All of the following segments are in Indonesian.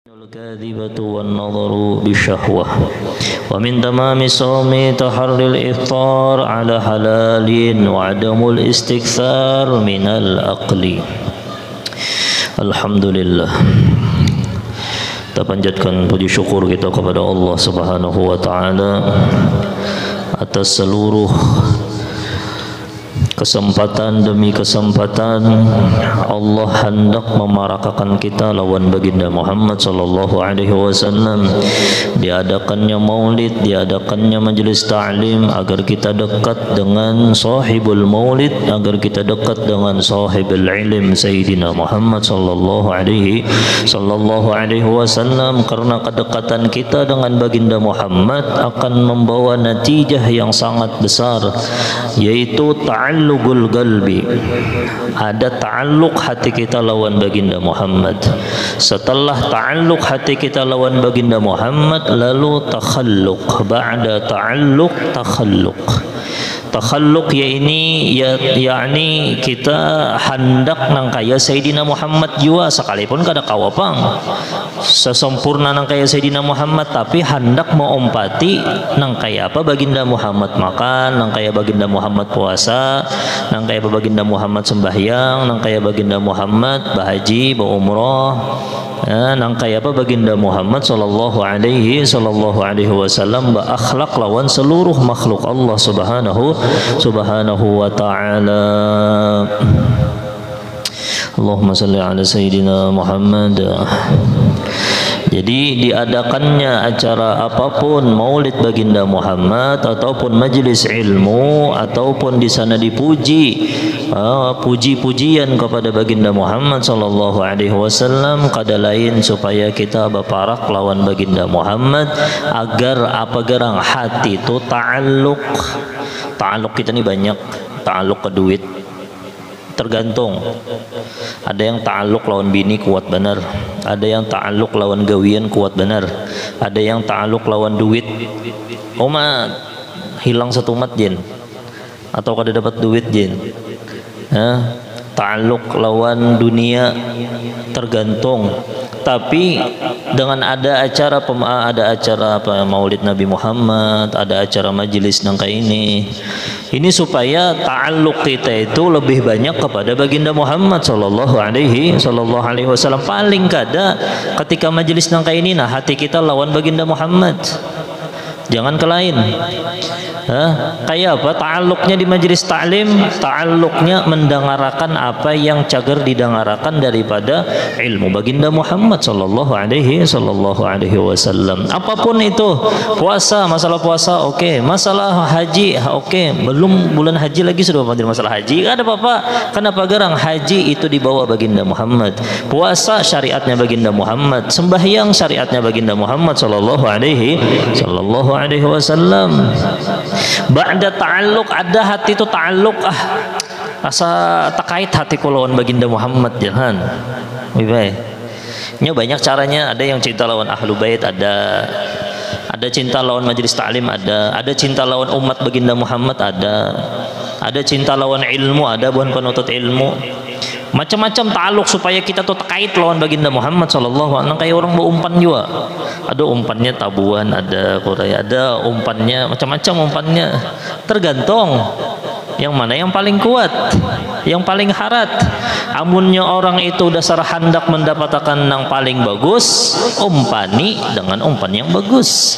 الكاذبة والنظر بالشهوة ومن تمام الصوم تحري الإفطار على حلال وعدم الاستكثار من الأقل. Alhamdulillah, kita panjatkan puji syukur kita kepada Allah Subhanahu wa taala atas seluruh kesempatan demi kesempatan Allah hendak memarakakan kita lawan baginda Muhammad sallallahu alaihi wasallam. Diadakannya maulid, diadakannya majelis ta'lim agar kita dekat dengan sahibul maulid, agar kita dekat dengan sahibul ilm Sayyidina Muhammad sallallahu alaihi wasallam, karena kedekatan kita dengan baginda Muhammad akan membawa natijah yang sangat besar, yaitu ta'alluqul qalbi. Ada ta'alluq hati kita lawan baginda Muhammad. Setelah ta'alluq hati kita lawan baginda Muhammad, lalu takhalluq. Ba'da ta'alluq takhalluq. Takhalluq yakni kita hendak nang kaya Sayyidina Muhammad jua, sekalipun kada kawapang sesempurna nang kaya Sayyidina Muhammad, tapi hendak mengompati nang kaya apa baginda Muhammad makan, nang kaya baginda Muhammad puasa, nang kaya apa baginda Muhammad sembahyang, nang kaya baginda Muhammad berhaji, berumrah, nang kaya apa baginda Muhammad sallallahu alaihi wasallam berakhlak lawan seluruh makhluk Allah subhanahu wa ta'ala. Allahumma salli ala Sayyidina Muhammad. Jadi diadakannya acara apapun, maulid baginda Muhammad ataupun majlis ilmu, ataupun di sana dipuji puji-pujian kepada baginda Muhammad sallallahu alaihi wasallam, kada lain supaya kita berparak lawan baginda Muhammad agar apa gerang hati itu ta'alluq. Ta'alluq kita ini banyak, ta'alluq ke duit tergantung. Ada yang ta'alluq lawan bini kuat benar, ada yang ta'alluq lawan gawian kuat benar, ada yang ta'alluq lawan duit. Umat hilang satu mat jin, atau kada dapat duit jin. Ta'alluq lawan dunia tergantung. Tapi dengan ada acara maulid Nabi Muhammad, ada acara majelis nangka ini supaya ta'alluq kita itu lebih banyak kepada baginda Muhammad sallallahu alaihi wasallam. Paling kada ketika majelis nangka ini hati kita lawan baginda Muhammad, jangan ke lain. Kayak apa ta'alluqnya di majelis ta'lim? Ta'alluqnya mendengarkan apa yang cagar didengarakan daripada ilmu baginda Muhammad sallallahu alaihi wasallam. Apapun itu, puasa, masalah puasa oke, masalah haji oke, belum bulan haji lagi sudah panggil masalah haji, ada apa-apa. Kenapa gerang haji itu dibawa baginda Muhammad, puasa syariatnya baginda Muhammad, sembahyang syariatnya baginda Muhammad sallallahu alaihi wasallam. Ba'da ta'alluq, ada hati itu ta'alluq, rasa terkait hati lawan baginda Muhammad, jangan. Ini banyak caranya. Ada yang cinta lawan ahlu bait, ada cinta lawan majelis ta'lim, ada cinta lawan umat baginda Muhammad, ada cinta lawan ilmu, ada bukan penuntut ilmu. Macam-macam ta'alluq supaya kita tuh terkait lawan baginda Muhammad sallallahu alaihi wasallam. Kayak orang berumpan juga, ada umpannya tabuan, ada Korea, ada umpannya macam-macam umpannya, tergantung yang mana yang paling kuat, yang paling harat. Amunnya orang itu dasar hendak mendapatkan yang paling bagus, umpani dengan umpan yang bagus.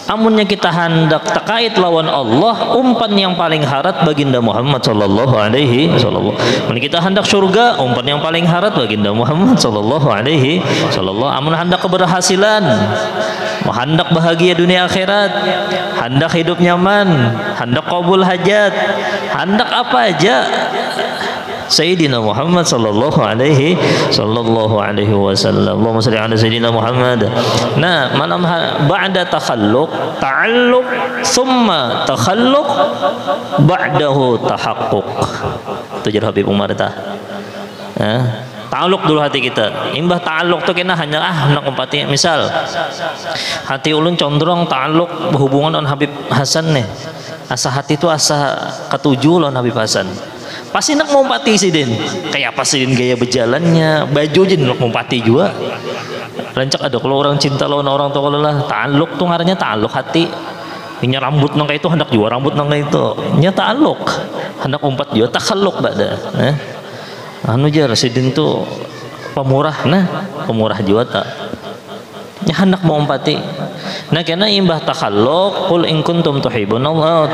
Amunnya kita hendak terkait lawan Allah, umpan yang paling harat baginda Muhammad sallallahu alaihi wasallam. Amun kita hendak surga, umpan yang paling harat baginda Muhammad sallallahu alaihi wasallam. Amun hendak keberhasilan, hendak bahagia dunia akhirat, hendak hidup nyaman, hendak qabul hajat, hendak apa aja, Sayyidina Muhammad sallallahu alaihi wasallam. Allahumma shalli ala Sayyidina Muhammad. Nah, malam ba'da takhalluq, ta'alluq, thumma takhalluq, ba'dahu tahaqquq. Itu jar Habib Umar ta. Ta'alluq dulu hati kita. Imbah ta'alluq tu kena hanya nak umpati. Misal hati ulun condong ta'alluq berhubungan dengan Habib Hasan nih. Asa hati itu asa ketujuh lawan Habib Hasan. Pasti nak ngumpati sidin. Kayak apa sidin gaya berjalannya, baju jin nak ngumpati juga. Rancak ada kalau orang cinta lawan orang tua kalau lah ta'alluq tuh ngarannya ta'alluq hati. Nya rambut nang itu hendak juga rambut nang itu. Nya ta'alluq. Hendak umpat juga takhalluq bada. Anu jar sidin tuh pemurah pemurah juga tak. Nya hendak mau umpati. Nah kena imbah takhalluq qul in kuntum tuhibbunallah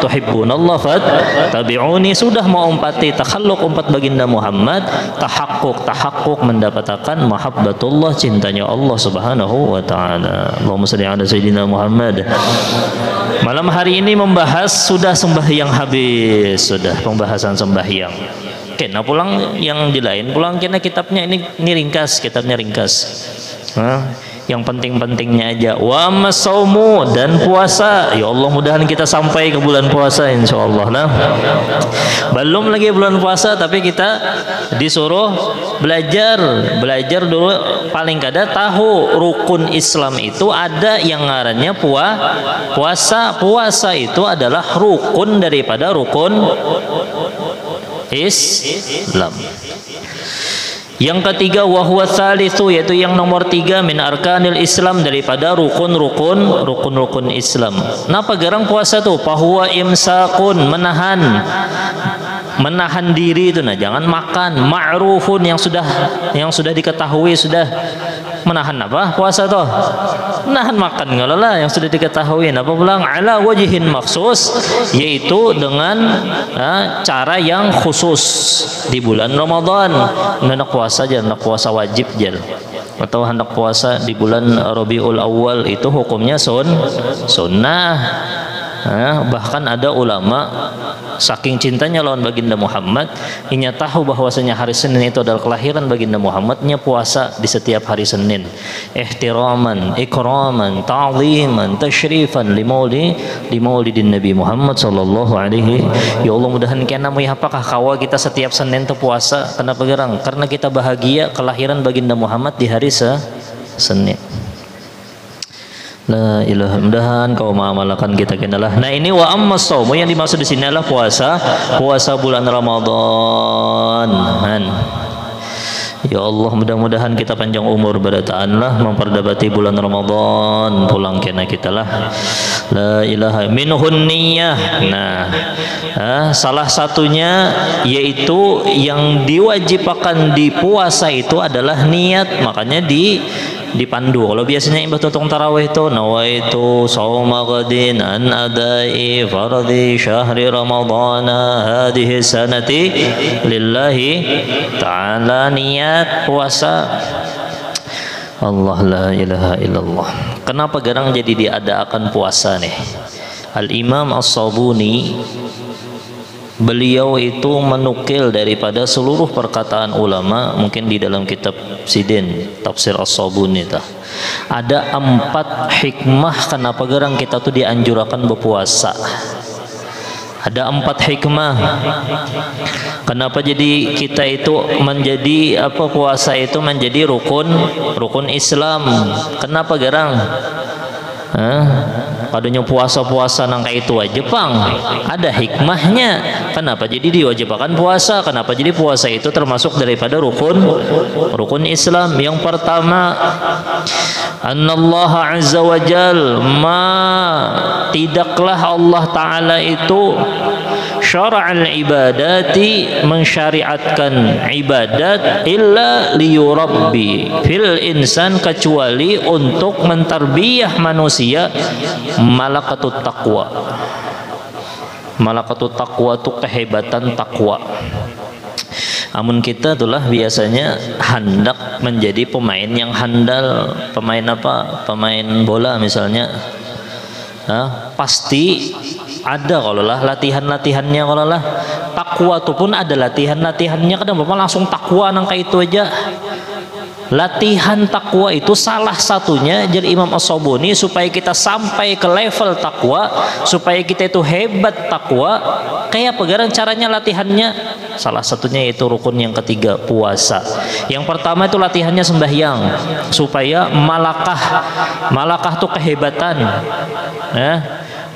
fattabi'uni, sudah mau umpati takhalluq umpat baginda Muhammad, tahakkuk mendapatkan mahabbatullah, cintanya Allah Subhanahu wa taala. Allahumma shalli ala sayyidina Muhammad. Malam hari ini membahas sudah sembahyang habis, sudah pembahasan sembahyang. Oke, nah pulang yang di lain pulang kena kitabnya ini ringkas, kitabnya ringkas. Yang penting-pentingnya aja. Wa masaumu, dan puasa. Ya Allah, mudahan kita sampai ke bulan puasa insyaallah. Nah, belum lagi bulan puasa tapi kita disuruh belajar dulu, paling kada tahu rukun Islam itu ada yang ngarannya puasa. Puasa itu adalah rukun daripada rukun Islam. Yang ketiga wahwa tsalitsu, yaitu yang nomor 3 min arkanil Islam, daripada rukun Islam. Napa garang puasa tuh? Fahuwa imsakun, menahan diri itu, nah jangan makan. Ma'rufun, yang sudah diketahui, sudah menahan apa? Puasa tuh menahan makan kalau lah yang sudah diketahui. Apa pulang ala wajihin maksus, yaitu dengan cara yang khusus di bulan Ramadan. Hendak puasa aja, hendak puasa wajib aja, atau hendak puasa di bulan Rabiul Awal itu hukumnya sunnah. Bahkan ada ulama saking cintanya lawan baginda Muhammad, inya tahu bahwasanya hari Senin itu adalah kelahiran baginda Muhammadnya, puasa di setiap hari Senin, ihtiraman, ikraman, ta'ziman, tasyrifan li maulidin Nabi Muhammad sallallahu alaihi. Ya Allah, mudahan kena mu apakah kawa kita setiap Senin itu puasa. Kenapa gerang? Karena kita bahagia kelahiran baginda Muhammad di hari Senin. La ilaha, mudahan kau mengamalkan kita kenalah. Nah ini wa amma shaumu, yang dimaksud di sini adalah puasa bulan Ramadan. Ya Allah, mudah-mudahan kita panjang umur berataanlah memperdapati bulan Ramadan, pulang kena kita lah. La ilaha minhun niyah. Nah, salah satunya yaitu yang diwajibkan di puasa itu adalah niat. Makanya dipandu. Kalau biasanya imbah tutung tarawih itu nawaitu shauma ghadin an adai fardhi syahri ramadhana hadhihi sanati lillahi ta'ala, niat puasa. Allah, la ilaha illallah. Kenapa garang jadi diadakan puasa nih? Al-Imam As-Sabuni, beliau itu menukil daripada seluruh perkataan ulama, mungkin di dalam kitab Sidin Tafsir As-Sabuni ada 4 hikmah kenapa gerang kita tuh dianjurkan berpuasa. Ada 4 hikmah kenapa jadi kita itu menjadi puasa itu menjadi rukun Islam. Kenapa gerang? Padanya puasa nang kayak itu aja pang, ada hikmahnya. Kenapa jadi diwajibkan puasa? Kenapa jadi puasa itu termasuk daripada rukun Islam? Yang pertama, Anallaha azza wa jal, tidaklah Allah Ta'ala itu syara'al ibadati, mensyariatkan ibadat, illa liyurabbi fil insan, kecuali untuk mentarbiyah manusia malakatut taqwa. Malakatut taqwa itu kehebatan takwa. Amun kita itulah biasanya hendak menjadi pemain yang handal, pemain bola misalnya, pasti ada kalau lah latihannya, kalau lah takwa itu pun ada latihannya. Kadang bapak langsung takwa nang kayak itu aja. Latihan takwa itu salah satunya jadi Imam As-Sabuni, supaya kita sampai ke level takwa, supaya kita itu hebat takwa. Kayak pegaran caranya latihannya, salah satunya yaitu rukun yang ketiga, puasa. Yang pertama itu latihannya sembahyang, supaya malakah itu kehebatan,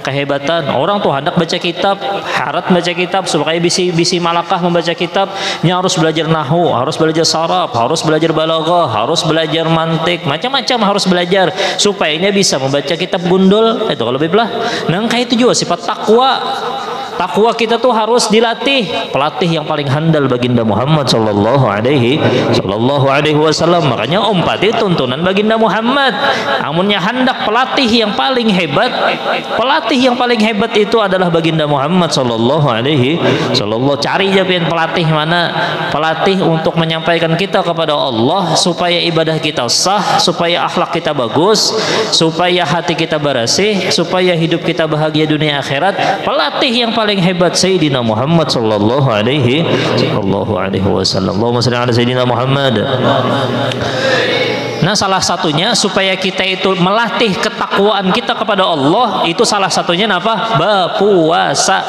kehebatan. Orang tuh hendak baca kitab, harap baca kitab supaya bisi malakah membaca kitabnya harus belajar nahwu, harus belajar saraf, harus belajar balaghah, harus belajar mantik, macam-macam harus belajar supaya bisa membaca kitab gundul. Itu kalau belah. Nah, kayak itu juga sifat takwa. Takwa kita tuh harus dilatih. Pelatih yang paling handal baginda Muhammad sallallahu alaihi wasallam. Makanya umpati tuntunan baginda Muhammad. Amunnya hendak pelatih yang paling hebat, pelatih yang paling hebat itu adalah baginda Muhammad sallallahu alaihi wasallam. Cari japian pelatih mana? Pelatih untuk menyampaikan kita kepada Allah supaya ibadah kita sah, supaya akhlak kita bagus, supaya hati kita bersih, supaya hidup kita bahagia dunia akhirat. Pelatih yang paling hebat Sayyidina Muhammad sallallahu alaihi wasallam. Allahumma shalli ala Sayyidina Muhammad. Nah, salah satunya supaya kita itu melatih ketakwaan kita kepada Allah, itu salah satunya apa? Berpuasa.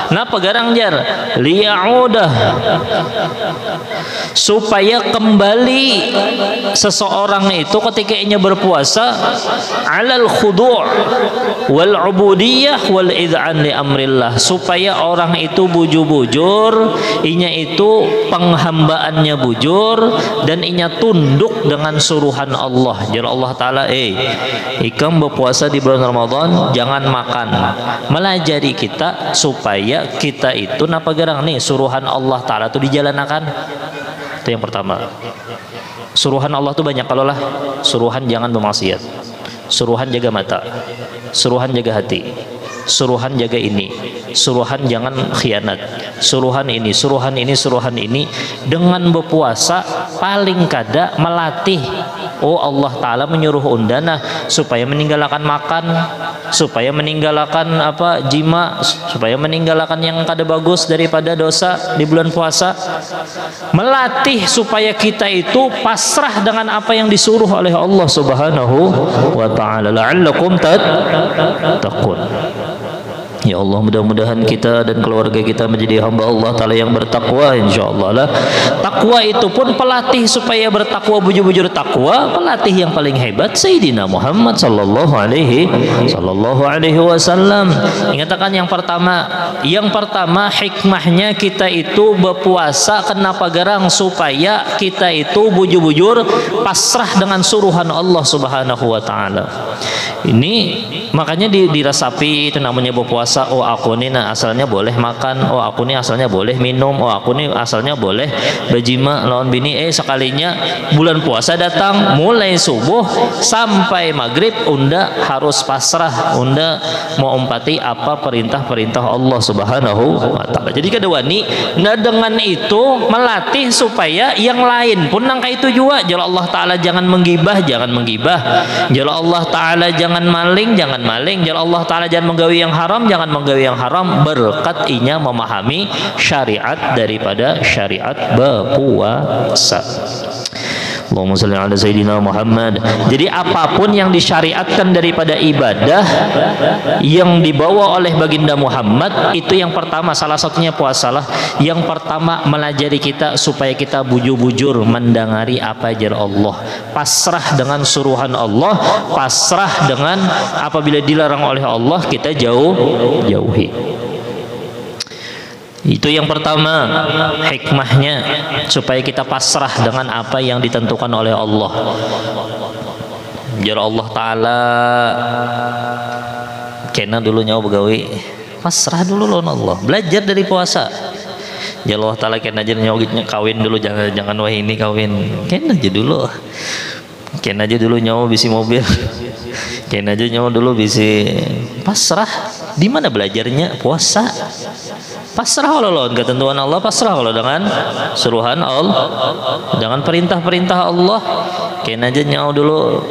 Nah, pegarang jar liya'udah, supaya kembali seseorang itu ketika inya berpuasa alal khudu' wal ubudiyah wal id'an li amrillah, supaya orang itu bujur-bujur, inya itu penghambaannya bujur dan inya tunduk dengan suruhan Allah. Jadi Allah Ta'ala ikam berpuasa di bulan Ramadan jangan makan, melajari kita supaya kita itu napa gerang nih suruhan Allah Ta'ala itu dijalankan. Itu yang pertama. Suruhan Allah itu banyak. Kalau lah suruhan jangan bermaksiat, suruhan jaga mata, suruhan jaga hati, suruhan jaga ini, suruhan jangan khianat, suruhan ini, suruhan ini, suruhan ini. Dengan berpuasa paling kada melatih. Oh, Allah Ta'ala menyuruh undana supaya meninggalkan makan, supaya meninggalkan jima, supaya meninggalkan yang kada bagus daripada dosa di bulan puasa. Melatih supaya kita itu pasrah dengan apa yang disuruh oleh Allah Subhanahu wa Ta'ala, la'allakum tattaqun. Ya Allah, mudah-mudahan kita dan keluarga kita menjadi hamba Allah Ta'ala yang bertakwa, insyaallah lah. Takwa itu pun pelatih supaya bertakwa, bujur-bujur takwa. Pelatih yang paling hebat Sayyidina Muhammad sallallahu alaihi wasallam. Ingatkan yang pertama hikmahnya kita itu berpuasa kenapa garang, supaya kita itu bujur-bujur pasrah dengan suruhan Allah Subhanahu wa Ta'ala. Ini makanya dirasapi itu namanya berpuasa. Oh, aku ini asalnya boleh makan, oh aku ini asalnya boleh minum, oh aku ini asalnya boleh berjima lawan bini. Sekalinya bulan puasa datang, mulai subuh sampai maghrib unda harus pasrah, unda mau umpati apa perintah-perintah Allah Subhanahu wa Ta'ala. Jadi kadawani nah dengan itu melatih supaya yang lain pun nangka itu juga. Jalla Allah Ta'ala jangan menggibah, jangan menggibah. Jalla Allah Ta'ala jangan maling, jangan maling. Jalla Allah Ta'ala jangan menggawi yang haram, jangan menggawi yang haram, berkat inya memahami syariat daripada syariat berpuasa. Allahumma shalli ala Sayyidina Muhammad. Jadi apapun yang disyariatkan daripada ibadah yang dibawa oleh baginda Muhammad, itu yang pertama, salah satunya puasalah. Yang pertama melajari kita supaya kita bujur-bujur mendengari apa ajar Allah, pasrah dengan suruhan Allah, pasrah dengan apabila dilarang oleh Allah kita jauhi. Itu yang pertama hikmahnya, supaya kita pasrah dengan apa yang ditentukan oleh Allah. Jar Allah Ta'ala kena dulu nyawa begawi, pasrah dulu lawan Allah, belajar dari puasa. Jar Allah Ta'ala kena aja nyawa kawin dulu, jangan wah ini kawin, kena aja dulu, kena aja dulu nyawa bisi mobil, kena aja nyawa dulu bisi pasrah. Di mana belajarnya? Puasa. Pasrah kalau lawan ketentuan Allah, pasrah kalau dengan suruhan Allah, dengan perintah-perintah Allah. Kena aja nyawa dulu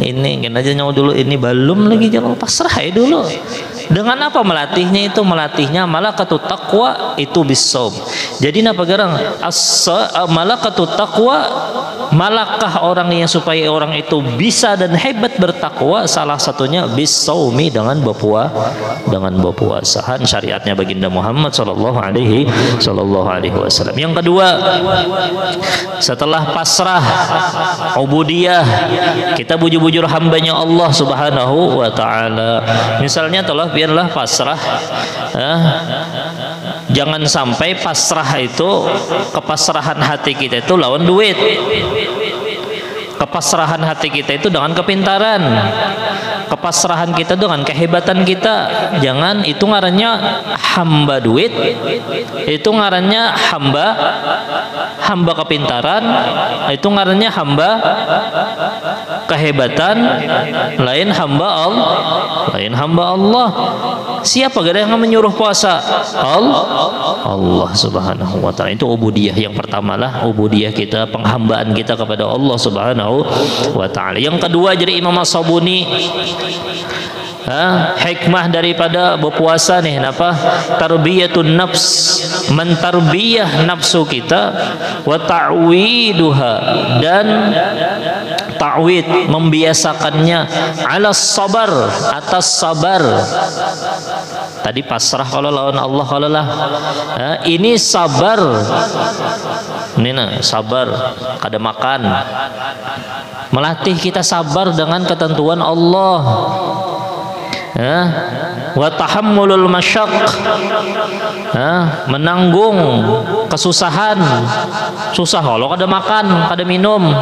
ini, kena aja nyawa dulu ini, belum lagi jangan pasrah ya dulu. Dengan apa melatihnya itu? Melatihnya malakatut taqwa itu bisaum. Jadi napa garang malakatut taqwa, malakah orang yang supaya orang itu bisa dan hebat bertakwa, salah satunya bisaumi, dengan berpuasahan syariatnya baginda Muhammad sallallahu alaihi wasallam. Yang kedua, setelah pasrah ubudiyah, kita bujur-bujur hambanya Allah Subhanahu wa Ta'ala. Misalnya telah biarlah pasrah. Jangan sampai pasrah itu, kepasrahan hati kita itu lawan duit. Kepasrahan hati kita itu dengan kepintaran, kepasrahan kita dengan kehebatan kita. Jangan, itu ngarannya hamba duit, itu ngarannya hamba kepintaran, itu ngarannya hamba kehebatan, lain hamba Allah. Siapa gak ada yang menyuruh puasa? Allah Subhanahu wa ta'ala. Itu ubudiyah yang pertama lah, ubudiyah kita, penghambaan kita kepada Allah Subhanahu wa ta'ala. Yang kedua, jadi Imam As-Sabuni, hikmah daripada berpuasa nih, apa? Tarbiyatun nafs, mentarbiyah nafsu kita, wa ta'widuha, dan ta'wid, membiasakannya, ala sabar, atas sabar. Tadi pasrah kalau lawan Allah, kalau lah ini sabar, ini nah sabar, kada makan, melatih kita sabar dengan ketentuan Allah. Wa tahammulul masyaq, menanggung kesusahan, susah kalau kada makan, kada minum.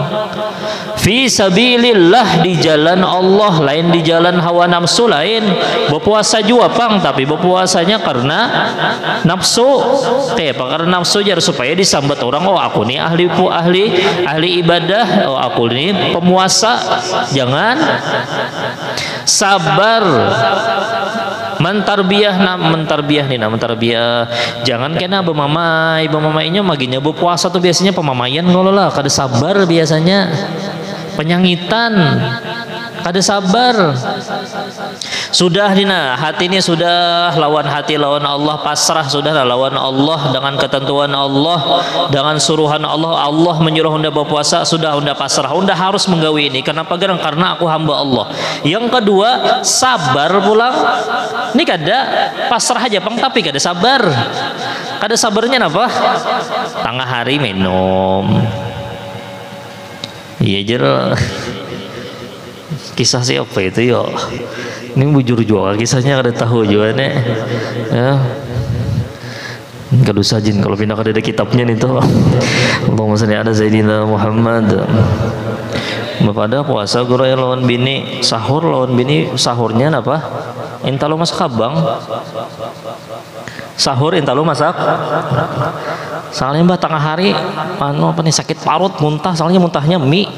Fi sabilillah, di jalan Allah, lain di jalan hawa nafsu. Lain berpuasa juga pang, tapi berpuasanya karena nafsu. Kayak apa? Karena nafsu jar, supaya disambat orang, oh aku nih ahli ibadah, oh aku nih pemuasa. Jangan. Sabar, mentarbiyah jangan kena bemamainya maginya berpuasa tuh biasanya pemamaian ngolah, kada sabar biasanya, penyangitan, kada sabar. Sudah dina hati ini sudah lawan hati, lawan Allah, pasrah sudah lawan Allah, dengan ketentuan Allah, dengan suruhan Allah. Allah menyuruh unda berpuasa, sudah unda pasrah, unda harus menggawi ini. Kenapa? Karena aku hamba Allah. Yang kedua, sabar pulang. Ini kada pasrah aja pang, tapi kada sabar. Kada sabarnya apa? Tengah hari minum. Iya jer. Kisah siapa itu yo? Ini bujur juga kisahnya, kada tahu juga nih. Ya. Kada sajin kalau pindah kada ada kitabnya nih tuh. Allahumma shalli ala sayyidina Muhammad. Pada puasa guru yang lawan bini, sahur lawan bini, sahurnya apa? Intalo masak abang. Sahur intalo masak. Soalnya mbak tengah hari apa nih sakit parut, muntah, soalnya muntahnya mie.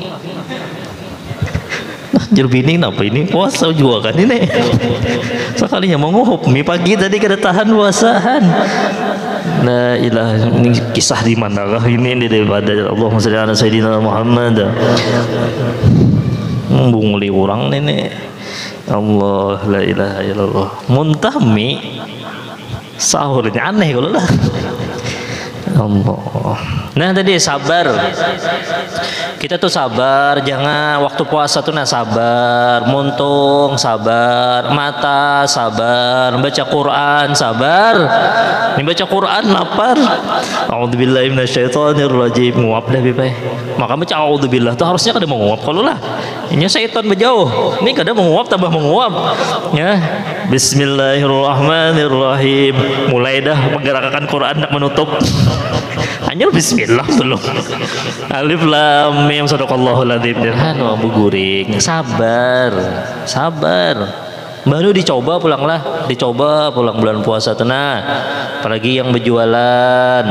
Jerbini apa ini puasa juga kan ini. Sekalinya mau nguhup mie pagi tadi kada tahan puasaan. Nah ilah, ini kisah di manakah ini daripada Allahumma shalli ala sayyidina Muhammad. Bungli orang ini. Allah la ilaha illallah. Muntah mie sahurnya aneh kalau lah. Allah. Nah tadi sabar, kita tuh sabar, jangan waktu puasa tuh sabar, muntung sabar, mata sabar, baca Quran sabar. Ini baca Quran lapar. A'udzubillahi minasyaitonirrajim. Nguap dah bipai. Maka baca a'udzubillah tuh harusnya kada menguap kalau lah. Ini syaitan berjauh. Ini kada menguap tambah menguap. Ya. Bismillahirrahmanirrahim. Mulai dah menggerakkan Quran nak menutup. Hanya bismillah belum. Alif lam mim sadaqallahul adzim. Jangan abu guring. Sabar. Baru dicoba pulang bulan puasa tenang. Apalagi yang berjualan.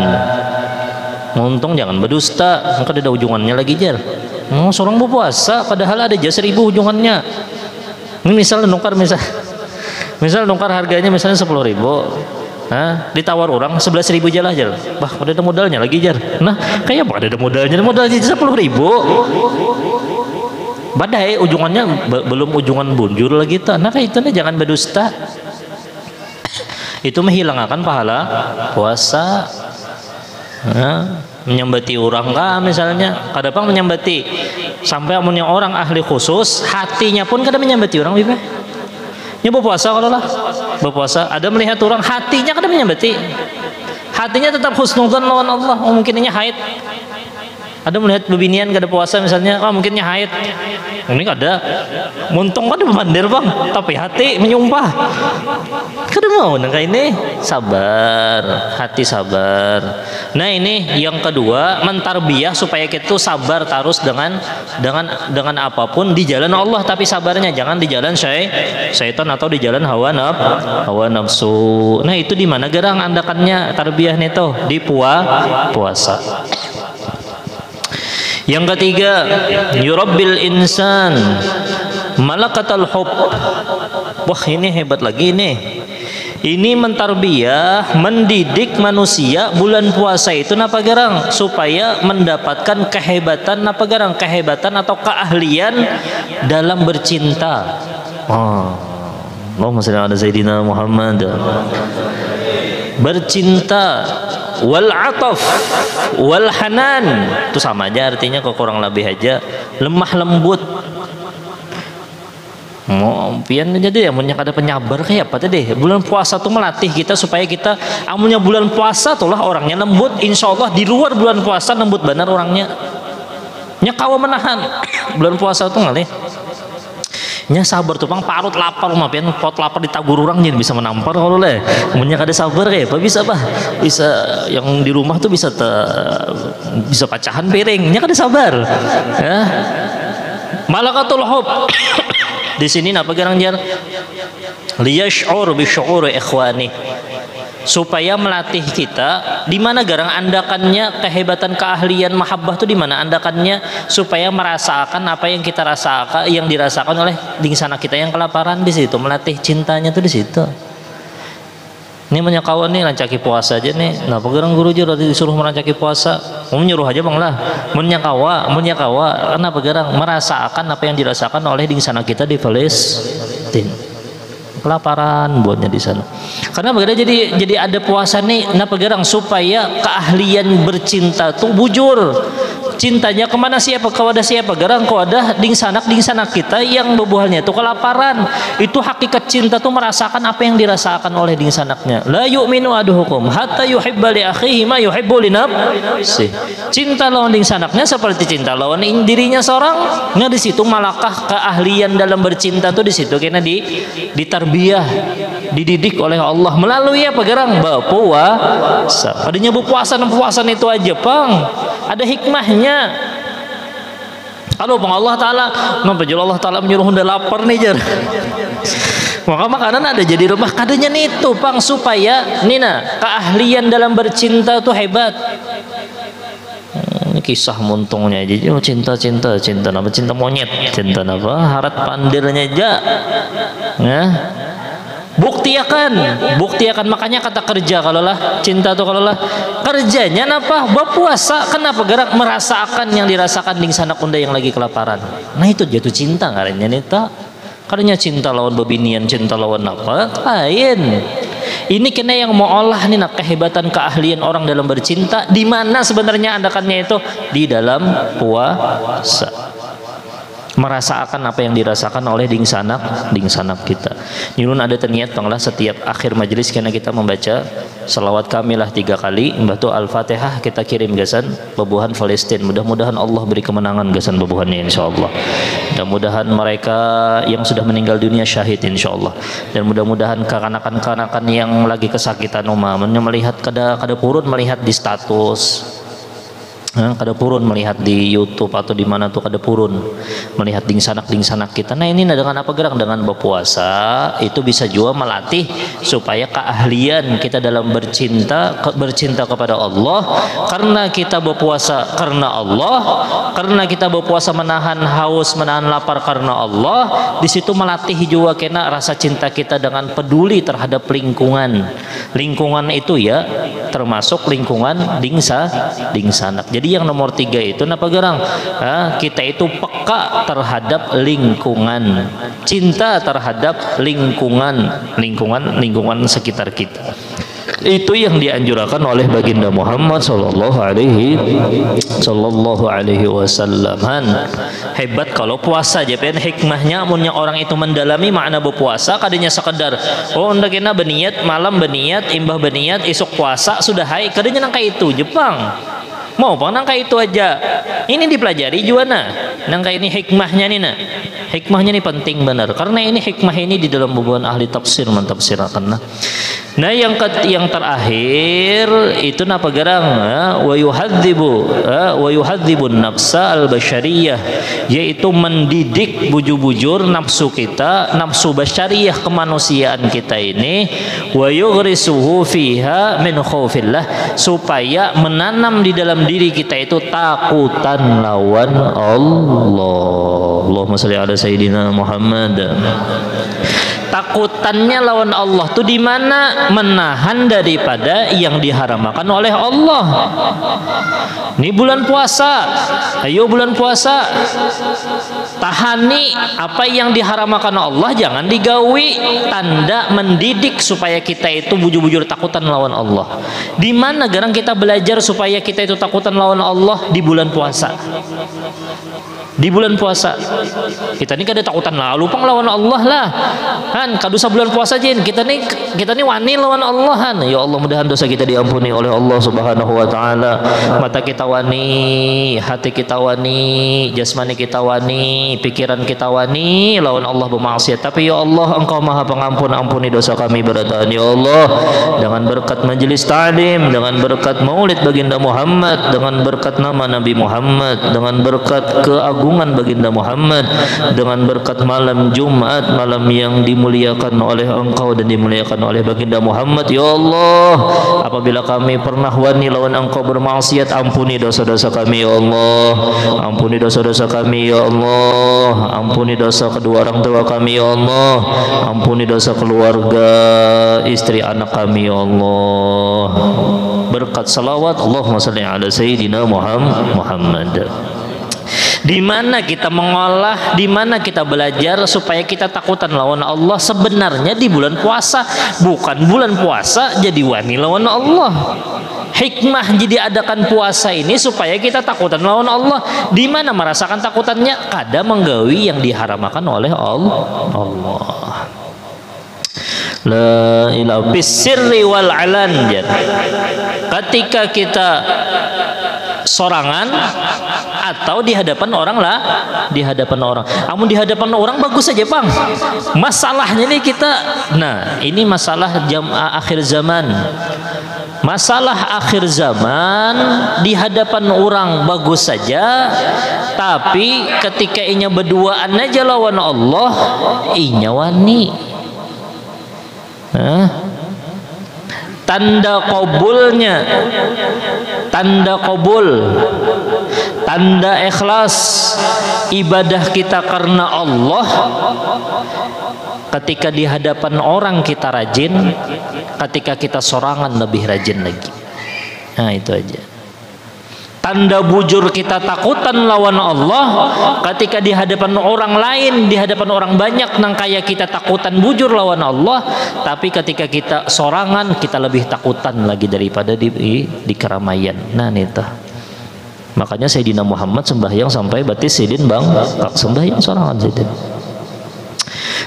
Untung jangan berdusta. Maka ada ujungannya lagi jar. Seorang berpuasa padahal ada aja 1000 ujungannya. Ini misal nukar harganya misalnya 10.000. Ditawar orang 11.000 jalah jar. Bah, ada modalnya lagi jar. Nah, kayak apa ada modalnya? Modalnya 10.000. Badai ujungannya belum ujungan bunjur lagi tuh. Nah, kayak itu nih jangan berdusta. Itu menghilangkan pahala puasa. Menyambati orang kah misalnya, kadang menyambati sampai amunnya orang ahli khusus, hatinya pun kadang menyambati orang bipa. Nya berpuasa kalau lah berpuasa ada melihat orang hatinya kadang menyambati, hatinya tetap husnudzon lawan Allah. Mungkin ini haid Ada melihat bebinian kada puasa misalnya, mungkinnya haid. Ini kada. Muntung kada memandir bang, tapi hati menyumpah. Kada mau nangka ini sabar, hati sabar. Nah ini yang kedua, mentarbiyah supaya kita tuh sabar terus dengan apapun di jalan Allah, tapi sabarnya jangan di jalan syaitan atau di jalan hawa nafsu. Nah itu di mana gerang andakannya tarbiyah nih tuh di puasa. Yang ketiga, yurabbil insan malakatal hub. Wah ini hebat lagi nih. Ini mentarbiyah, mendidik manusia bulan puasa itu napa garang supaya mendapatkan kehebatan napa garang, kehebatan atau keahlian dalam bercinta. Allahumma shalli ala sayyidina Muhammad. Bercinta, wal ataf wal hanan itu sama aja artinya, kok kurang lebih aja lemah lembut. Mau pian jadi ya punya kada penyabar kayak apa tadi. Bulan puasa tuh melatih kita supaya kita amunnya bulan puasa tuh lah orangnya lembut, insya Allah di luar bulan puasa lembut benar orangnya. Nya kawa menahan bulan puasa tuh ngalih. Nya sabar tuh bang, parut lapar mah pian pot lapar ditagur orang jadi bisa menampar kalau leh. Munnya kada sabar kayak apa bisa bah? Bisa yang di rumah tuh bisa pecahan piring. Nya kada sabar. Ya. Malakatul hub. Di sini napa garang jar? Liyash'ur bi syu'uri ikhwani. Supaya melatih kita di mana garang andakannya kehebatan keahlian mahabbah itu di mana andakannya supaya merasakan apa yang kita rasakan, yang dirasakan oleh dingsana kita yang kelaparan. Di situ melatih cintanya tuh di situ. Ini menyakawan nih lancaki puasa aja nih. Nah garang guru aja disuruh merancaki puasa, mau menyuruh aja bang lah. Menyakawa kenapa garang merasakan apa yang dirasakan oleh dingsana kita di Palestina. Kelaparan buatnya di sana. Karena bagaimana jadi ada puasa nih, kenapa gerang supaya keahlian bercinta tuh bujur. Cintanya kemana siapa, kepada siapa gerang kepada dingsanak kita yang bebuhalnya itu kelaparan. Itu hakikat cinta tuh merasakan apa yang dirasakan oleh dingsanaknya. La yu'minu aduhukum hatta yuhibba li akhihi ma yuhibbu li nafsihi. Cinta lawan dingsanaknya seperti cinta lawan dirinya seorang. Nah di situ malakah keahlian dalam bercinta tuh di situ karena ditarbiyah, dididik oleh Allah melalui apa gerang berpuasa. Padanya berpuasa dan puasan itu aja pang ada hikmahnya. Kalau bang Allah Taala, Allah Taala menyuruh udah lapar nih jar. Maka makanan ada jadi rumah kadanya nih itu pang supaya nina keahlian dalam bercinta tuh hebat. Ini kisah muntungnya aja, cinta apa, cinta monyet, cinta apa, harat pandirnya aja. Ya. Buktiakan makanya kata kerja kalau lah cinta tuh kalau lah kerjanya apa berpuasa. Kenapa gerak merasakan yang dirasakan dingsana kunda yang lagi kelaparan. Nah itu jatuh cinta ngarannya nita. Karena cinta lawan bebinian, cinta lawan apa lain. Ini kena yang mau olah nih nak kehebatan keahlian orang dalam bercinta di mana sebenarnya andakannya itu di dalam puasa. Merasakan apa yang dirasakan oleh dingsanak kita. Nyulun ada terniat banglah setiap akhir majelis karena kita membaca salawat kamilah 3 kali, mbatu Al-Fatihah kita kirim gasan bebuhan Palestina. Mudah-mudahan Allah beri kemenangan gasan bebuhannya insyaallah. Mudah-mudahan mereka yang sudah meninggal dunia syahid insyaallah. Dan mudah-mudahan kekanakan-kekanakan yang lagi kesakitan melihat kada purun melihat di status. Kada purun melihat di YouTube atau di mana tuh kada purun melihat dingsanak kita. Nah ini dengan apa gerak dengan berpuasa itu bisa juga melatih supaya keahlian kita dalam bercinta kepada Allah. Karena kita berpuasa karena Allah, karena kita berpuasa menahan haus, menahan lapar karena Allah. Di situ melatih juga kena rasa cinta kita dengan peduli terhadap lingkungan. Lingkungan itu ya termasuk lingkungan dingsanak. Jadi yang nomor 3 itu napa gerang? Kita itu peka terhadap lingkungan, cinta terhadap lingkungan sekitar kita. Itu yang dianjurkan oleh baginda Muhammad sallallahu alaihi wasallam. Hebat kalau puasa aja pen hikmahnya amunnya orang itu mendalami makna berpuasa kadanya sekedar hendak kena beniat malam beniat imbah beniat esok puasa sudah hai kadanya nangka itu Jepang. Mau pang nangka itu aja. Ini dipelajari juga nah. Nangka ini hikmahnya nih nah. Hikmahnya ini penting benar. Karena ini hikmah ini di dalam bubuhan ahli tafsir mentafsirkan nah. Nah yang terakhir itu napa garang wa yuhadzibun nafsa al-basyariyah, yaitu mendidik bujur-bujur nafsu kita, nafsu basyariyah kemanusiaan kita ini, wa yughrisuhu fiha min khaufillah, supaya menanam di dalam diri kita itu takutan lawan Allah. Allahumma shalli ala sayyidina Muhammad. Takutannya lawan Allah tuh di mana? Menahan daripada yang diharamkan oleh Allah. Ini bulan puasa, ayo bulan puasa, tahani apa yang diharamkan Allah, jangan digawi. Tanda mendidik supaya kita itu bujur-bujur takutan lawan Allah. Di mana garang kita belajar supaya kita itu takutan lawan Allah? Di bulan puasa. Di bulan puasa kita ini kada takutan lah lupa lawan Allah lah kan, kadosa bulan puasa jin kita nih wani lawan Allah kan. Ya Allah, mudahan dosa kita diampuni oleh Allah Subhanahu wa taala. Mata kita wani, hati kita wani, jasmani kita wani, pikiran kita wani lawan Allah bermaksiat. Tapi ya Allah, Engkau Maha Pengampun, ampuni dosa kami berataan ya Allah. Dengan berkat majelis ta'lim, dengan berkat maulid baginda Muhammad, dengan berkat nama Nabi Muhammad, dengan berkat keagungan baginda Muhammad, dengan berkat malam Jumat, malam yang dimuliakan oleh Engkau dan dimuliakan oleh baginda Muhammad ya Allah. Apabila kami pernah wani lawan Engkau bermaksiat, ampuni dosa-dosa kami ya Allah. Ampuni dosa-dosa kami ya Allah. Ampuni dosa kedua orang tua kami ya Allah. Ampuni dosa keluarga, istri, anak kami ya Allah. Berkat salawat Allahumma salli ala sayyidina Muhammad. Di mana kita mengolah, di mana kita belajar supaya kita takutan lawan Allah sebenarnya di bulan puasa. Bukan bulan puasa jadi wani lawan Allah. Hikmah jadi adakan puasa ini supaya kita takutan lawan Allah. Di mana merasakan takutannya? Kada menggawi yang diharamkan oleh Allah. La ilaha bisirri wal alan. Ketika kita sorangan atau di hadapan orang lah, di hadapan orang. Amun di hadapan orang bagus saja bang. Masalahnya nih kita, nah ini masalah akhir zaman. Masalah akhir zaman di hadapan orang bagus saja, tapi ketika inya berduaan aja lawan Allah, inya wani. Tanda qabulnya, tanda qabul, tanda ikhlas ibadah kita karena Allah, ketika di hadapan orang kita rajin, ketika kita sorangan lebih rajin lagi. Nah itu aja. Tanda bujur kita takutan lawan Allah ketika di hadapan orang lain, di hadapan orang banyak nang kaya kita takutan bujur lawan Allah, tapi ketika kita sorangan kita lebih takutan lagi daripada di keramaian. Nah nita. Makanya Sayyidina Muhammad sembahyang sampai batis sidin bang, sembahyang sorangan sidin.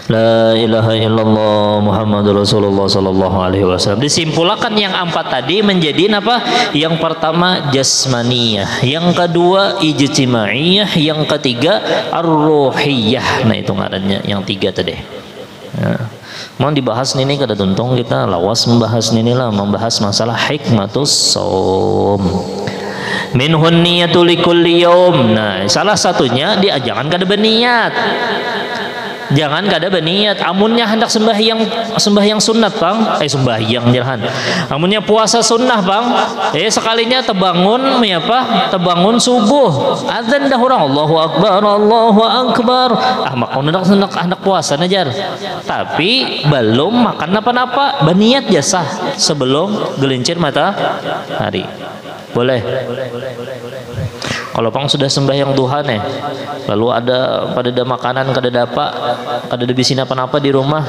La ilaha illallah Muhammadur Rasulullah sallallahu alaihi wasallam. Disimpulkan yang empat tadi menjadi apa? Yang pertama jasmaniyah, yang kedua ijtimaiyah, yang ketiga ar-ruhiyah. Nah itu ngarannya yang tiga tadi. Ya. Mau dibahas ini kada tuntung kita lawas membahas ini lah, membahas masalah hikmatus shaum. Minhun niyatu likulli yaum. Nah, salah satunya dia jangan kada berniat. Jangan kada berniat. Amunnya hendak sembahyang sunat bang, sembahyang jalan. Amunnya puasa sunnah bang, sekalinya terbangun terbangun subuh, azan dah orang Allahu Akbar, Allahu Akbar. Makon hendak puasa najar. Tapi belum makan apa-apa, berniat jasa sebelum gelincir matahari. Boleh. Kalau pang sudah sembahyang duha nih, lalu pada makanan kada dapat, kada ada bisin apa-apa di rumah,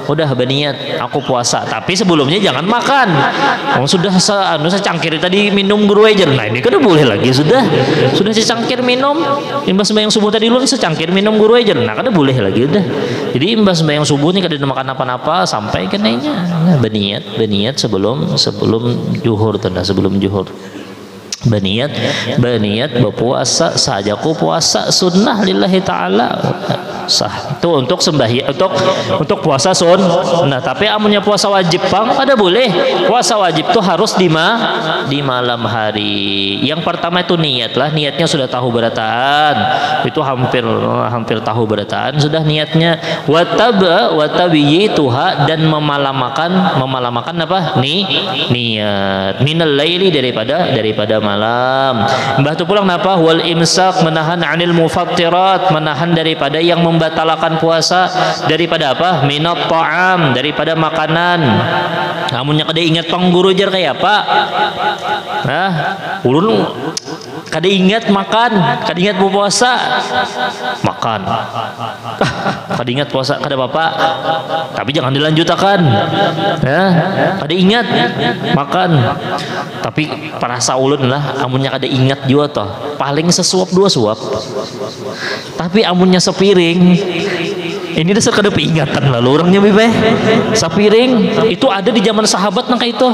udah berniat aku puasa. Tapi sebelumnya jangan makan. Sudah secangkir tadi minum guru aja. Nah ini kada boleh lagi sudah secangkir minum. Imbas sembahyang subuh tadi lu secangkir minum guru aja. Nah kada boleh lagi udah. Jadi imbas sembahyang subuh nih kada ada makan apa-apa sampai kenanya. Nah, berniat sebelum juhur tanda sebelum juhur. berniat berpuasa saja ku puasa sunnah lillahi ta'ala sah itu untuk sembahyang untuk puasa nah tapi amunnya puasa wajib pang ada boleh puasa wajib tuh harus di malam hari. Yang pertama itu niatnya sudah tahu beratan itu hampir tahu beratan sudah niatnya watabiyituha dan memalamakan apa niat minal laili daripada malam. Mbah tu pulang napa wal imsak menahan anil mufattirat menahan daripada yang membatalkan puasa daripada apa minat ta'am daripada makanan. Namunnya kada ingat pangguru jar kayak apa ulun kada ingat makan kada ingat berpuasa makan kada ingat puasa kada apa-apa tapi jangan dilanjutkan kada ingat makan tapi perasa ulun lah amunnya kada ingat juga toh paling sesuap dua suap tapi amunnya sepiring ini dasar kada peingatan lalu orangnya bebe sepiring itu ada di zaman sahabat nang itu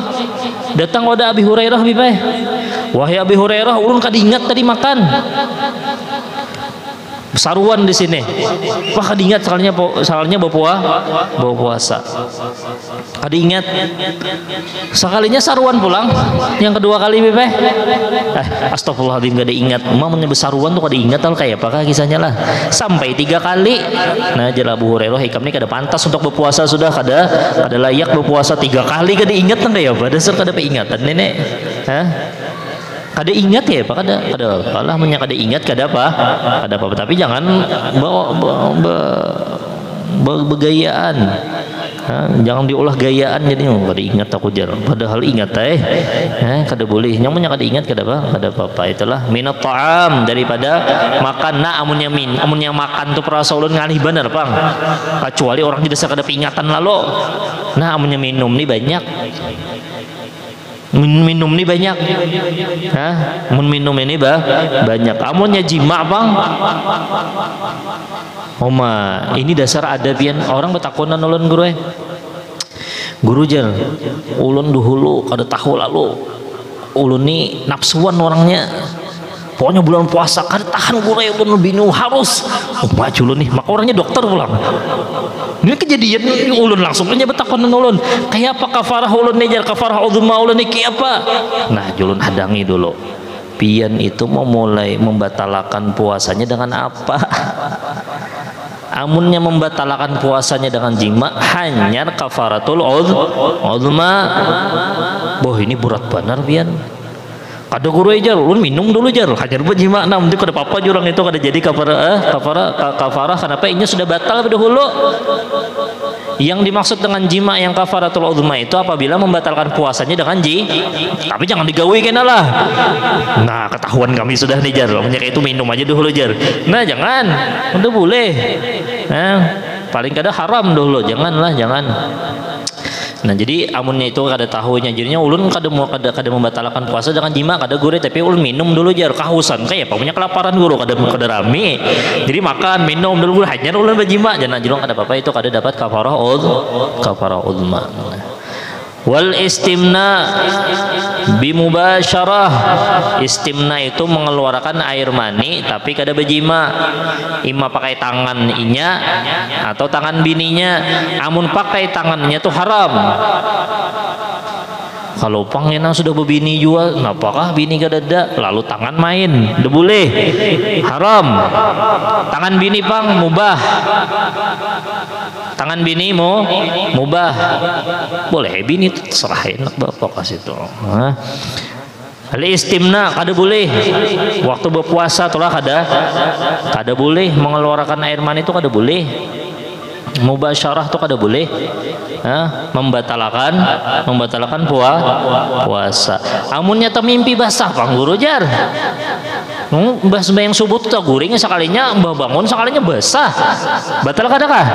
datang wada Abi Hurairah bebe wahai Abi Hurairah ulun kada ingat tadi makan saruan di sini wah kada ingat soalnya bawa puasa kada ingat sekalinya saruan pulang yang kedua kali bebe astagfirullahaladzim kada ingat mamanya besaruan tuh kada ingat tal kayak apakah kisahnya lah sampai 3 kali nah jala Abu Hurairah hikam ini kada pantas untuk berpuasa sudah kada layak berpuasa 3 kali kada ingat nang kayak apa dasar kada peingatan nenek kada ingat ya Pak kada kalah punya kada ingat kada apa tapi jangan bergayaan jangan diolah gayaan jadi kada ingat aku jar padahal ingat kada boleh nyamunya kada ingat kada apa itulah minat ta'am daripada makan amunnya makan tuh perasa ulun ngalih bener pang kecuali orang tidak kada peingatan lalu nah amunnya minum nih banyak minum ini banyak amunnya jima bang oma ini dasar adabian orang betakunan ulun guru jar ulun dahulu kada tahu lalu ulun ni nafsuan orangnya pokoknya bulan puasa kada tahan guru ulun binu harus maju ulun nih maka orangnya dokter pulang ini kejadian ini ulun langsung aja betakunan ulun kayak apa kafarah ulun nejar kafarah uzma ulun ini kayak apa nah julun hadangi dulu pian itu mau mulai membatalkan puasanya dengan apa amunnya membatalkan puasanya dengan jima hanya kafaratul uzma boh ini berat benar pian ada guru jar ulun minum dulu jar hajar berjima nah untuk kada apa-apa jurang itu kada jadi kafarah kenapa ini sudah batal dahulu yang dimaksud dengan jima yang kafaratul uzma itu apabila membatalkan puasanya dengan tapi jangan digawe kena lah nah ketahuan kami sudah nih jar punya kayak itu minum aja dulu jar nah jangan udah boleh paling kada haram dulu jangan nah jadi amunnya itu kada tahunya jadinya ulun kada membatalkan puasa dengan jima kada gurih tapi ulun minum dulu jar kahusan kayak apa punya kelaparan guru kada rame jadi makan minum dulu hanya ulun berjima jangan jelong kada apa-apa itu kada dapat kafarah uzma wal istimna bimubasyarah istimna itu mengeluarkan air mani tapi kada berjima ima pakai tangan inya atau tangan bininya amun pakai tangannya tuh haram kalau pangenang sudah berbini juga apakah bini kada ada lalu tangan main udah boleh haram tangan bini pang mubah tangan bini mubah boleh bini terserah enak bapak kasih tuh istimna kada boleh waktu berpuasa tulah kada boleh mengeluarkan air mani itu kada boleh mubasyarah tuh kada boleh membatalkan puasa amunnya mimpi basah pang guru jar mbah sembahyang subuh tuh guring sekalinya mbah bangun sekalinya basah batal kada kah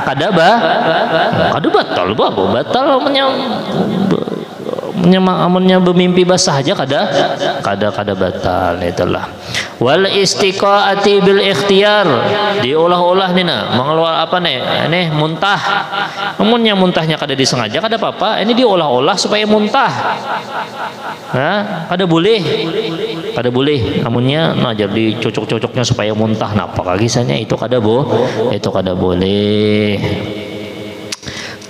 kada batal amunnya bermimpi basah aja kada batal itulah. Wal istiqaati bil ikhtiar, diolah-olah nih nah, mengeluar apa nih muntah. Amunnya muntahnya kada disengaja kada apa-apa, ini diolah-olah supaya muntah. Nah, kada boleh. Amunnya ajar dicocok-cocoknya supaya muntah. Nah, apa kisahnya itu kada boleh.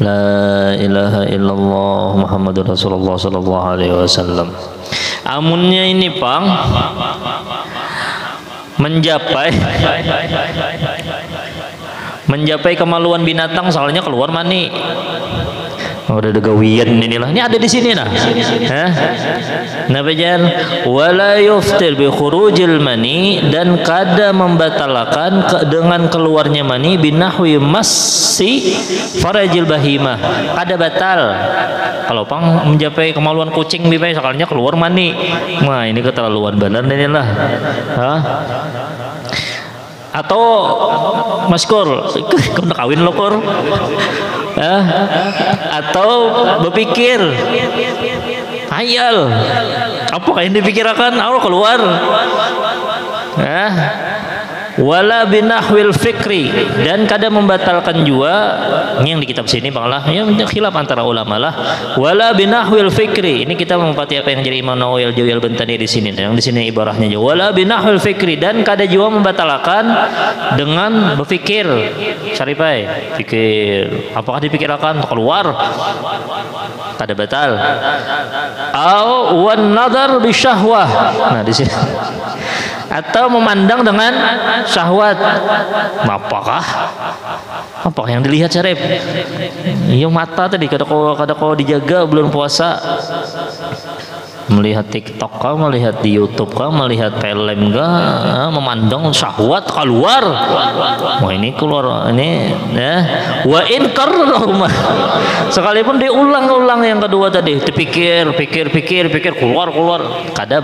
La ilaha illallah Muhammadur Rasulullah sallallahu alaihi wasallam. Amunnya ini pang mencapai kemaluan binatang, soalnya keluar mani. Udah gawian inilah. Ini ada di sini nah. Nabajan wala yuftir bi khurujil mani, dan kada membatalkan dengan keluarnya mani binahwi massi farajil bahimah. Kada batal. Kalau pang mencapai kemaluan kucing bipai soalnya keluar mani. Wah, ini keterlaluan benar inilah. Atau Mas Kur, kau nak kawin lo Kur? Atau berpikir hayal apa yang dipikirkan Allah keluar. Wala binahwil fikri, dan kada membatalkan juga yang di kitab sini banglah ya khilaf antara ulama lah. Wala binahwil fikri, ini kita mempati apa yang jadi Imam Nawawi al-Jawi al-Bantani di sini. Yang di sini ibarahnya juga wala binahwil fikri, dan kada juga membatalkan dengan berpikir. Syaripai pikir apakah dipikirkan keluar, kada batal. Au wan nadar bi syahwah, nah di sini atau memandang dengan syahwat. Apakah yang dilihat Syarif? Iya mata tadi kada kau dijaga bulan puasa. Melihat TikTok kah, melihat di YouTube kah, melihat film kah, memandang syahwat keluar. Wah ini keluar ini ya. Wa in karrahuma, sekalipun diulang-ulang yang kedua tadi, dipikir keluar kada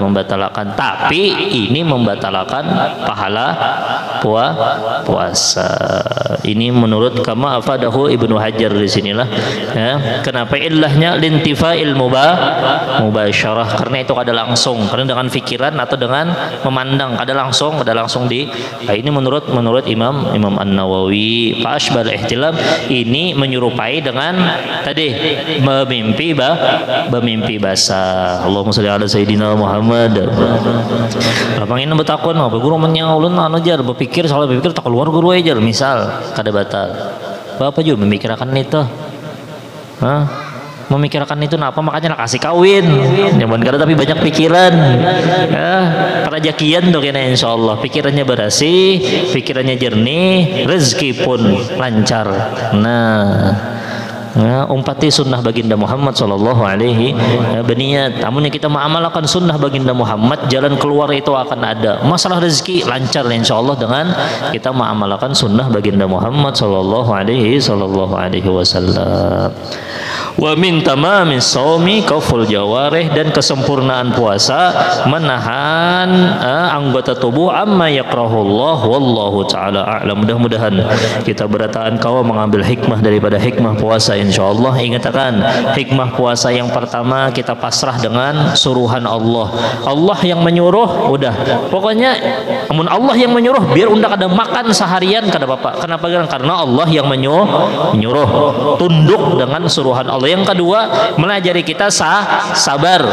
membatalkan, tapi ini membatalkan pahala puasa. Ini menurut kama afadahu Ibnu Hajar di sinilah ya. Kenapa illahnya lintifa'il mubasyarah, karena itu kada langsung, karena dengan pikiran atau dengan memandang kada langsung di ini menurut Imam An-Nawawi. Fa asbal ihtilam, ini menyerupai dengan tadi bermimpi basah. Allahumma sholli ala sayyidina Muhammad. Lapang ini betakun apa guru menyaulun jar berpikir soal berpikir tak keluar guru aja misal kada batal. Bapak juga memikirkan itu. Memikirkan itu kenapa, makanya nak kasih kawin nyaman kada tapi banyak pikiran perajakian tuh kena insyaallah pikirannya bersih, pikirannya jernih, rezeki pun lancar. Umpati sunnah baginda Muhammad sallallahu alaihi berniat amunnya kita mengamalkan sunnah baginda Muhammad, jalan keluar itu akan ada. Masalah rezeki lancar insyaallah dengan kita mengamalkan sunnah baginda Muhammad sallallahu alaihi wasallam. Wa min tamamin shaumi kaful jawarih, dan kesempurnaan puasa menahan anggota tubuh amma yakrahullah wallahu taala a'lam. Mudah-mudahan kita berataan kau mengambil hikmah daripada hikmah puasa insyaallah. Ingatkan hikmah puasa yang pertama, kita pasrah dengan suruhan Allah. Allah yang menyuruh udah pokoknya amun Allah yang menyuruh biar undak ada makan seharian kada apa-apa. Kenapa? Karena Allah yang menyuruh. Tunduk dengan suruhan Allah. Yang kedua, melajari kita sabar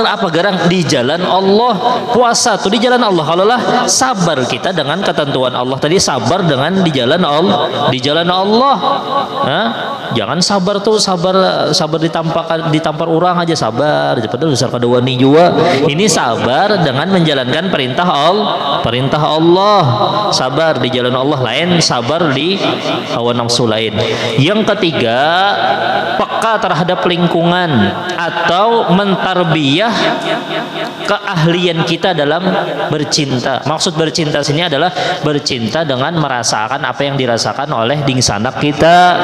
apa garang di jalan Allah. Puasa tuh di jalan Allah. Kalau lah sabar kita dengan ketentuan Allah tadi, sabar dengan di jalan Allah. Jangan sabar tuh sabar ditampar orang aja sabar. Padahal besar kedua nih juga. Ini sabar dengan menjalankan perintah Allah. Sabar di jalan Allah lain, sabar di hawa nafsu lain. Yang ketiga, peka terhadap lingkungan atau mentarbiyah keahlian kita dalam bercinta. Maksud bercinta sini adalah bercinta dengan merasakan apa yang dirasakan oleh dingsanak kita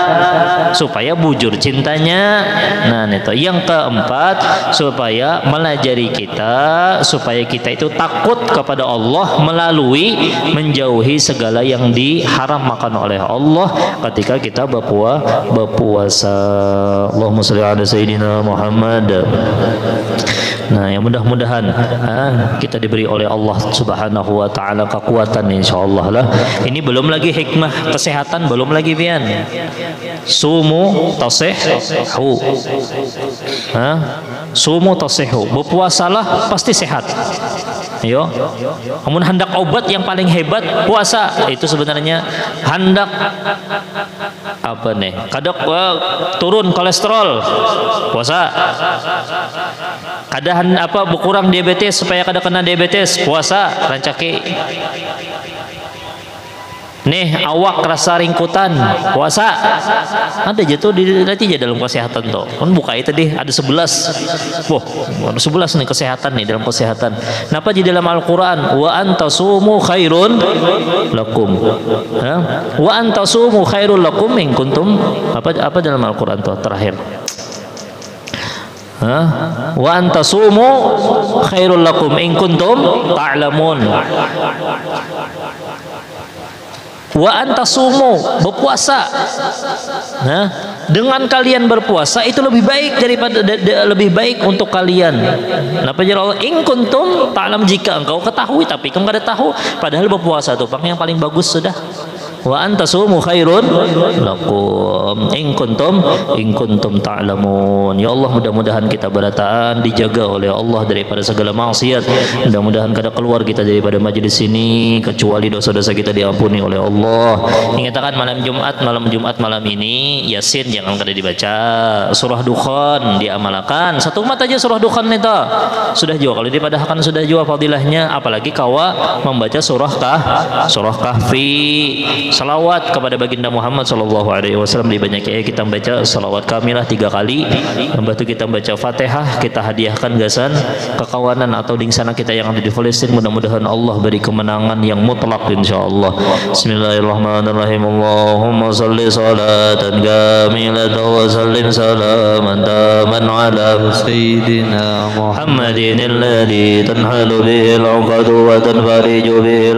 supaya bujur cintanya. Nah, itu yang keempat, supaya melajari kita supaya kita itu takut kepada Allah melalui menjauhi segala yang diharamkan oleh Allah ketika kita berpuasa. Allahumma shalli ala sayyidina Muhammad. Nah, yang mudah-mudahan kita diberi oleh Allah Subhanahu wa taala kekuatan insyaallah lah. Ini belum lagi hikmah kesehatan, belum lagi pian. Sumu tasihhu. Sumu tasihhu. Berpuasalah pasti sehat. Yo. Namun hendak obat yang paling hebat puasa. Itu sebenarnya hendak apa nih? Kadang turun kolesterol puasa. Kadang apa berkurang diabetes supaya kada kena diabetes puasa rancaki. Nih awak rasa ringkutan puasa ada jatuh nanti aja dalam kesehatan tuh kan buka itu deh ada 11 ada 11 nih kesehatan nih dalam kesehatan. Kenapa di dalam Al-Quran wa antasumu khairun lakum wa antasumu khairul lakum in kuntum apa dalam Al-Quran tuh terakhir wa antasumu khairul lakum in kuntum ta'lamun. Wa antasumu berpuasa. Nah, dengan kalian berpuasa itu lebih baik daripada lebih baik untuk kalian. Kenapa jadi Allah in kuntum ta'lam, jika engkau ketahui tapi kamu kada tahu padahal berpuasa itu yang paling bagus sudah. Wa antasumu khairun lakum in kuntum ta'lamun. Ya Allah, mudah-mudahan kita berataan dijaga oleh Allah daripada segala maksiat. Mudah-mudahan kada keluar kita daripada majelis ini kecuali dosa-dosa kita diampuni oleh Allah. Ingatakan malam Jumat malam ini Yasin jangan kada dibaca, surah Dukhan diamalkan. Satu umat aja surah Dukhan itu sudah jua, kalau dipadahkan sudah jua fadilahnya, apalagi kawa membaca surah Kahfi. Salawat kepada baginda Muhammad sallallahu alaihi wasallam, di banyak kita membaca salawat kamilah 3 kali. Lepas itu kita membaca Fatihah, kita hadiahkan gasan kekawanan atau dingsana kita yang ada di Palestina. Mudah-mudahan Allah beri kemenangan yang mutlak insyaallah. Bismillahirrahmanirrahim. Allahumma shalli salatan kamilatan wa sallim salaman taman ala sayyidina Muhammadin alladhi tanhalu bihi al-'uqad wa tanfariju bihi